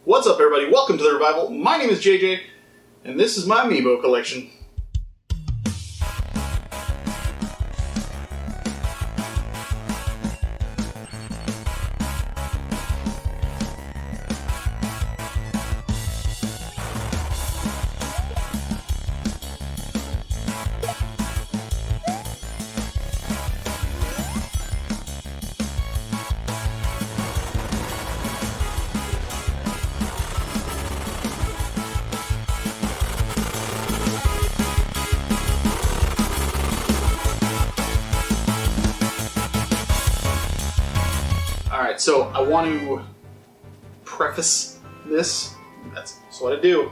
What's up, everybody? Welcome to The Revival. My name is JJ, and this is my Amiibo collection. Alright, so I want to preface this. That's what I do.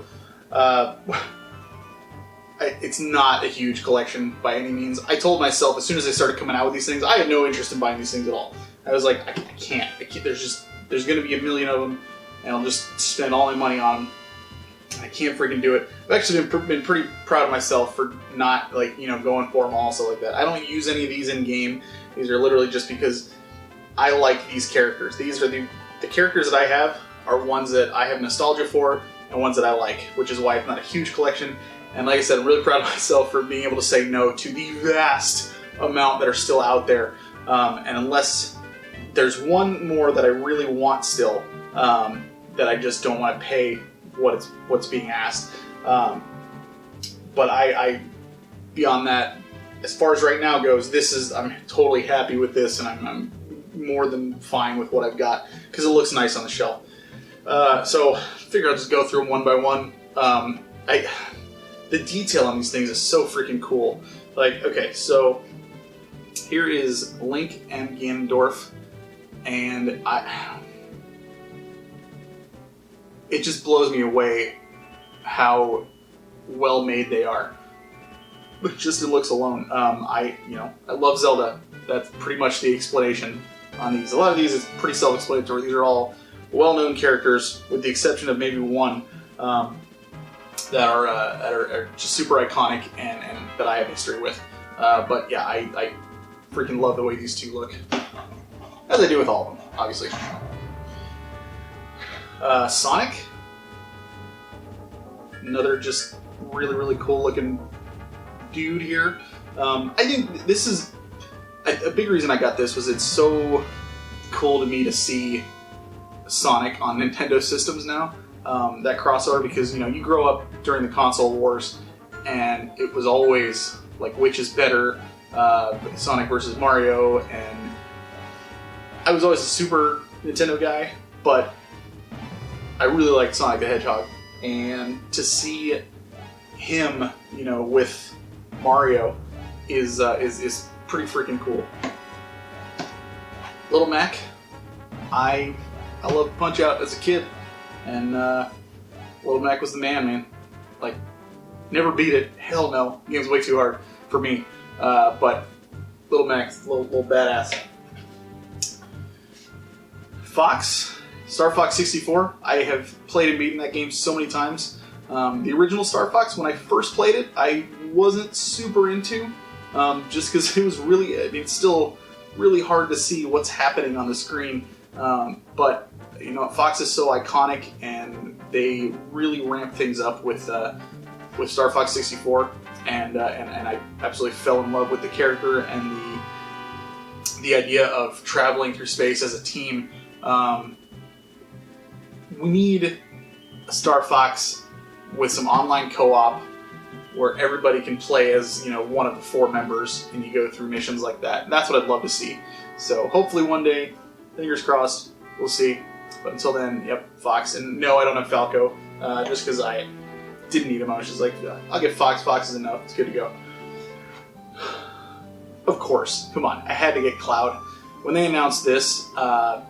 It's not a huge collection by any means. I told myself as soon as they started coming out with these things, I had no interest in buying these things at all. I was like, I can't. There's going to be a million of them, and I'll just spend all my money on them. I can't freaking do it. I've actually been pretty proud of myself for not going for them all, stuff like that. I don't use any of these in game. These are literally just because I like these characters. These are the characters that I have are ones that I have nostalgia for and ones that I like, which is why it's not a huge collection. And like I said, I'm really proud of myself for being able to say no to the vast amount that are still out there. And unless there's one more that I really want still, that I just don't want to pay what's being asked. But I beyond that, as far as right now goes, I'm totally happy with this, and I'm more than fine with what I've got because it looks nice on the shelf. So I figure I'll just go through them one by one. The detail on these things is so freaking cool. Like, okay, so here is Link and Ganondorf, and it just blows me away how well made they are. But just in looks alone, I love Zelda. That's pretty much the explanation on these. A lot of these is pretty self-explanatory. These are all well-known characters, with the exception of maybe one that are just super iconic and that I have history with. But yeah, I freaking love the way these two look, as I do with all of them, obviously. Sonic, another just really cool-looking dude here. I think this is a big reason I got this was it's so cool to me to see Sonic on Nintendo systems now. That crossover, because you grow up during the console wars, and it was always like which is better, Sonic versus Mario, and I was always a Super Nintendo guy, but I really liked Sonic the Hedgehog, and to see him, with Mario is pretty freaking cool. Little Mac, I loved Punch-Out as a kid, and Little Mac was the man. Like, never beat it. Hell no, the game's way too hard for me. But Little Mac's a little badass. Fox, Star Fox 64. I have played and beaten that game so many times. The original Star Fox, when I first played it, I wasn't super into, just because it was it's still really hard to see what's happening on the screen. But Fox is so iconic, and they really ramp things up with Star Fox 64, and I absolutely fell in love with the character and the idea of traveling through space as a team. We need a Star Fox with some online co-op where everybody can play as one of the 4 members, and you go through missions like that. And that's what I'd love to see. So hopefully one day, fingers crossed, we'll see. But until then, yep, Fox. And no, I don't have Falco, just because I didn't need him. I was just like, I'll get Fox. Fox is enough. It's good to go. Of course, come on. I had to get Cloud. When they announced this, I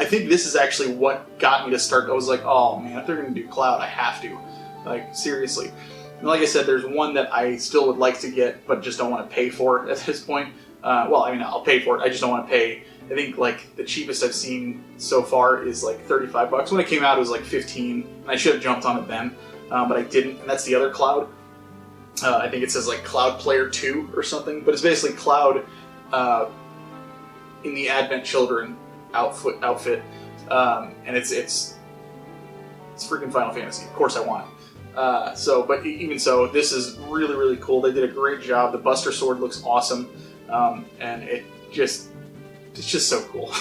think this is actually what got me to start. I was like, oh man, if they're going to do Cloud, I have to. Like, seriously. And like I said, there's one that I still would like to get, but just don't want to pay for at this point. I'll pay for it. I just don't want to pay. I think like the cheapest I've seen so far is like $35. When it came out, it was like $15, and I should have jumped on it then, but I didn't. And that's the other Cloud. I think it says like Cloud Player 2 or something, but it's basically Cloud in the Advent Children outfit. and it's freaking Final Fantasy. Of course I want it. But even so, this is really, really cool. They did a great job. The Buster Sword looks awesome, and it's just so cool.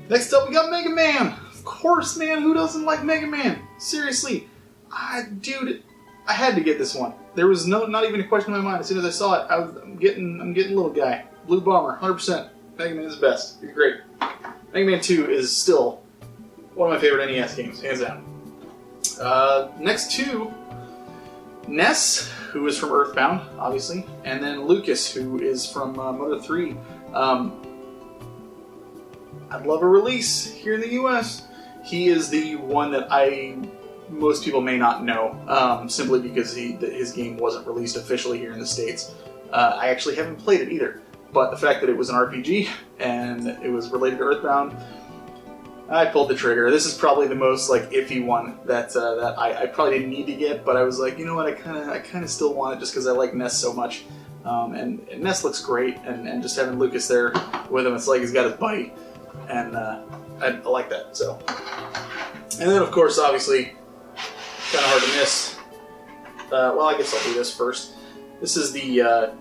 Next up, we got Mega Man. Of course, man. Who doesn't like Mega Man? Seriously, dude, I had to get this one. There was not even a question in my mind. As soon as I saw it, I'm getting little guy. Blue Bomber, 100%. Mega Man is the best. He's great. Mega Man 2 is still one of my favorite NES games, hands down. Next to Ness, who is from Earthbound, obviously, and then Lucas, who is from Mother 3. I'd love a release here in the US. He is the one that most people may not know, simply because his game wasn't released officially here in the States. I actually haven't played it either, but the fact that it was an RPG and it was related to Earthbound, I pulled the trigger. This is probably the most iffy one that I probably didn't need to get, but I was like, you know what, I kind of still want it just because I like Ness so much, and Ness looks great, and just having Lucas there with him, it's like he's got his buddy, and I like that. So, and then of course, obviously, kind of hard to miss. Well, I guess I'll do this first. This is the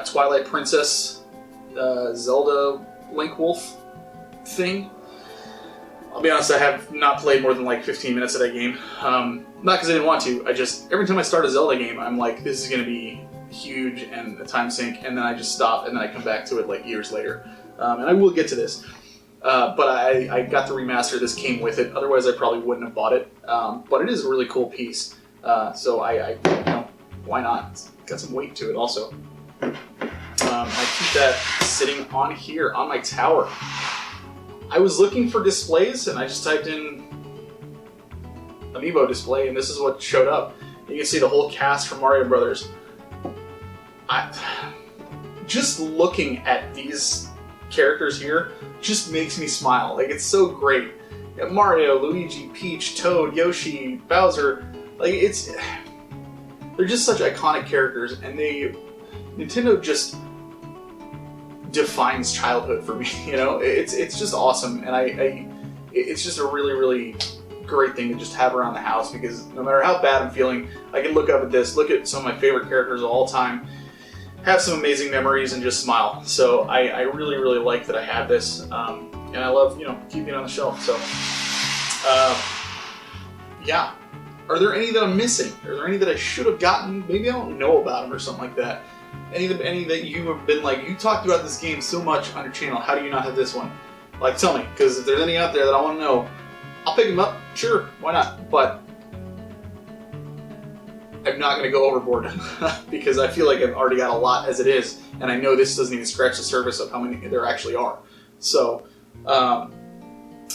Twilight Princess Zelda Link Wolf thing. I'll be honest, I have not played more than 15 minutes of that game. Not because I didn't want to, every time I start a Zelda game, I'm like, this is going to be huge and a time sink, and then I just stop, and then I come back to it years later. And I will get to this. But I got the remaster, this came with it, otherwise I probably wouldn't have bought it. But it is a really cool piece. So why not? It's got some weight to it also. I keep that sitting on here, on my tower. I was looking for displays, and I just typed in Amiibo display, and this is what showed up. You can see the whole cast from Mario Brothers. Just looking at these characters here just makes me smile. It's so great. You got Mario, Luigi, Peach, Toad, Yoshi, Bowser. They're just such iconic characters, and Nintendo just defines childhood for me. It's just awesome, and it's just a really, really great thing to just have around the house, because no matter how bad I'm feeling, I can look up at this, look at some of my favorite characters of all time, have some amazing memories, and just smile. So I really, really like that I have this, and I love keeping it on the shelf. So yeah. Are there any that I'm missing? Are there any that I should have gotten? Maybe I don't know about them or something like that. Any that you have been you talked about this game so much on your channel, how do you not have this one? Tell me, because if there's any out there that I want to know, I'll pick them up, sure, why not? But I'm not going to go overboard, because I feel like I've already got a lot as it is, and I know this doesn't even scratch the surface of how many there actually are. So,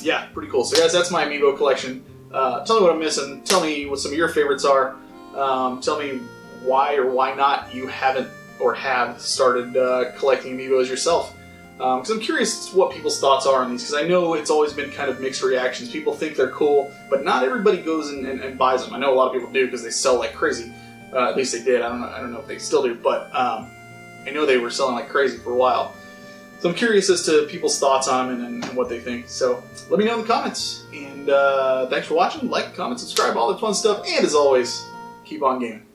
yeah, pretty cool. So guys, that's my Amiibo collection. Tell me what I'm missing, tell me what some of your favorites are, tell me why or why not you haven't or have started collecting Amiibos yourself. Because I'm curious what people's thoughts are on these, because I know it's always been kind of mixed reactions. People think they're cool, but not everybody goes and buys them. I know a lot of people do because they sell like crazy. At least they did. I don't know if they still do, but I know they were selling like crazy for a while. So I'm curious as to people's thoughts on them and what they think. So let me know in the comments. And thanks for watching. Like, comment, subscribe, all that fun stuff. And as always, keep on gaming.